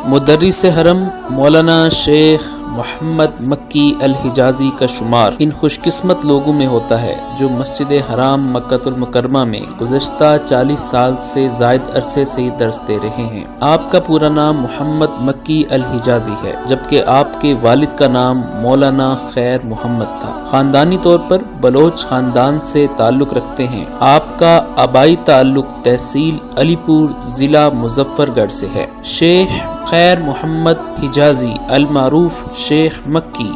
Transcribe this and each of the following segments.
مدرس حرم مولانا شیخ محمد مکی الحجازی کا شمار ان خوش قسمت لوگوں میں ہوتا ہے جو مسجد حرام مکہ المکرمہ میں گزشتہ 40 سال سے زائد عرصے سے درس دے رہے ہیں۔ آپ کا پورا نام محمد مکی الحجازی ہے، جبکہ آپ کے والد کا نام مولانا خیر محمد تھا۔ خاندانی طور پر بلوچ خاندان سے تعلق رکھتے ہیں۔ آپ کا آبائی تعلق تحصیل علی پور ضلع مظفر گڑھ سے ہے۔ شیخ خیر محمد حجازی المعروف شیخ مکی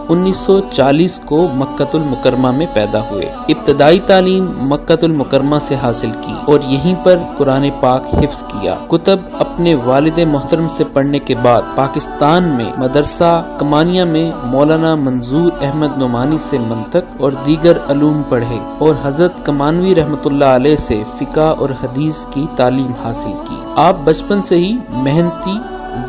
1940 کو مکہ المکرمہ میں پیدا ہوئے۔ ابتدائی تعلیم مکہ المکرمہ سے حاصل کی اور یہیں پر قرآن پاک حفظ کیا۔ کتب اپنے والد محترم سے پڑھنے کے بعد پاکستان میں مدرسہ کمانیہ میں مولانا منظور احمد نعمانی سے منطق اور دیگر علوم پڑھے اور حضرت کمانوی رحمۃ اللہ علیہ سے فقہ اور حدیث کی تعلیم حاصل کی۔ آپ بچپن سے ہی محنتی،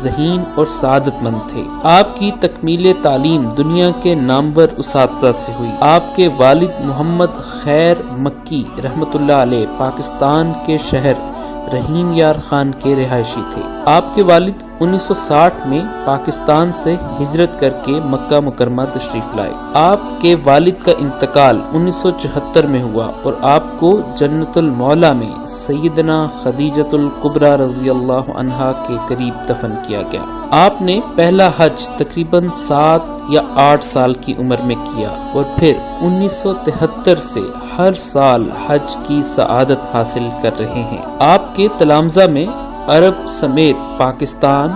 ذہین اور سعادت مند تھے۔ آپ کی تکمیل تعلیم دنیا کے نامور اساتذہ سے ہوئی۔ آپ کے والد محمد خیر مکی رحمۃ اللہ علیہ پاکستان کے شہر رحیم یار خان کے رہائشی تھے۔ آپ کے والد 1960 میں پاکستان سے ہجرت کر کے مکہ مکرمہ تشریف لائے۔ آپ کے والد کا انتقال 1974 میں ہوا اور آپ کو جنت المولا میں سیدنا خدیجۃ الکبریٰ رضی اللہ عنہا کے قریب دفن کیا گیا۔ آپ نے پہلا حج تقریباً 7 یا 8 سال کی عمر میں کیا اور پھر 1973 سے ہر سال حج کی سعادت حاصل کر رہے ہیں۔ آپ کے تلامذہ میں عرب سمیت پاکستان،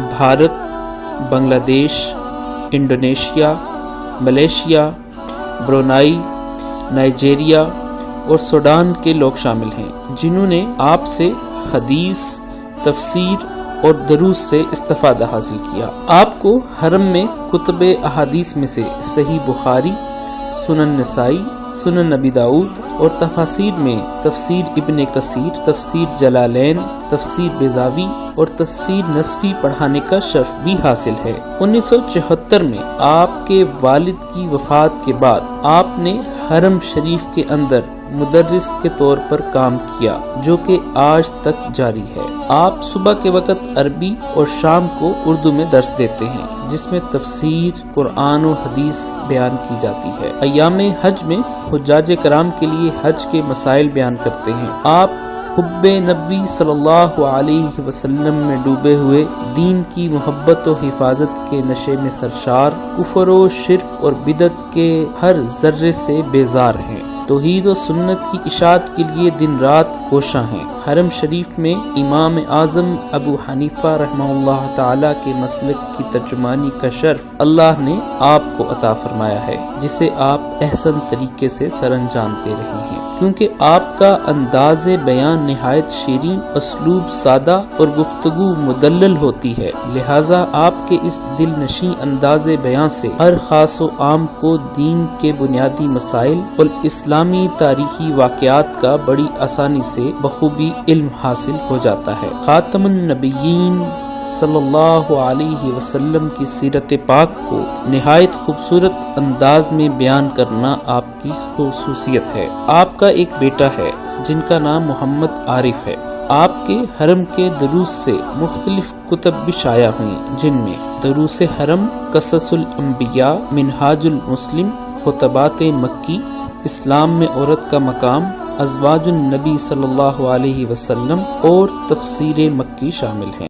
بھارت، بنگلہ دیش، انڈونیشیا، ملیشیا، برونائی، نائجیریا اور سوڈان کے لوگ شامل ہیں، جنہوں نے آپ سے حدیث، تفسیر اور دروس سے استفادہ حاصل کیا۔ آپ کو حرم میں کتب احادیث میں سے صحیح بخاری، سنن نسائی، سنن نبی داؤد اور تفاسیر میں تفسیر ابن کثیر، تفسیر جلالین، تفسیر بیضاوی اور تفسیر نصفی پڑھانے کا شرف بھی حاصل ہے۔ 1974 میں آپ کے والد کی وفات کے بعد آپ نے حرم شریف کے اندر مدرس کے طور پر کام کیا، جو کہ آج تک جاری ہے۔ آپ صبح کے وقت عربی اور شام کو اردو میں درس دیتے ہیں، جس میں تفسیر، قرآن و حدیث بیان کی جاتی ہے۔ ایام حج میں حجاج کرام کے لیے حج کے مسائل بیان کرتے ہیں۔ آپ حب نبوی صلی اللہ علیہ وسلم میں ڈوبے ہوئے، دین کی محبت و حفاظت کے نشے میں سرشار، کفر و شرک اور بدعت کے ہر ذرے سے بیزار ہیں، توحید و سنت کی اشاعت کے لیے دن رات کوشاں ہیں۔ حرم شریف میں امام اعظم ابو حنیفہ رحمہ اللہ تعالی کے مسلک کی ترجمانی کا شرف اللہ نے آپ کو عطا فرمایا ہے، جسے آپ احسن طریقے سے سر انجام دے رہے ہیں۔ کیونکہ آپ کا انداز بیان نہایت شیرین، اسلوب سادہ اور گفتگو مدلل ہوتی ہے، لہٰذا آپ کے اس دل نشیں انداز بیان سے ہر خاص و عام کو دین کے بنیادی مسائل اور اسلامی تاریخی واقعات کا بڑی آسانی سے بخوبی علم حاصل ہو جاتا ہے۔ خاتم النبیین صلی اللہ علیہ وسلم کی سیرت پاک کو نہایت خوبصورت انداز میں بیان کرنا آپ کی خصوصیت ہے۔ آپ کا ایک بیٹا ہے جن کا نام محمد عارف ہے۔ آپ کے حرم کے دروس سے مختلف کتب بھی شائع ہوئیں، جن میں دروس حرم، قصص الانبیاء، منہاج المسلم، خطبات مکی، اسلام میں عورت کا مقام، ازواج النبی صلی اللہ علیہ وسلم اور تفسیر مکی شامل ہیں۔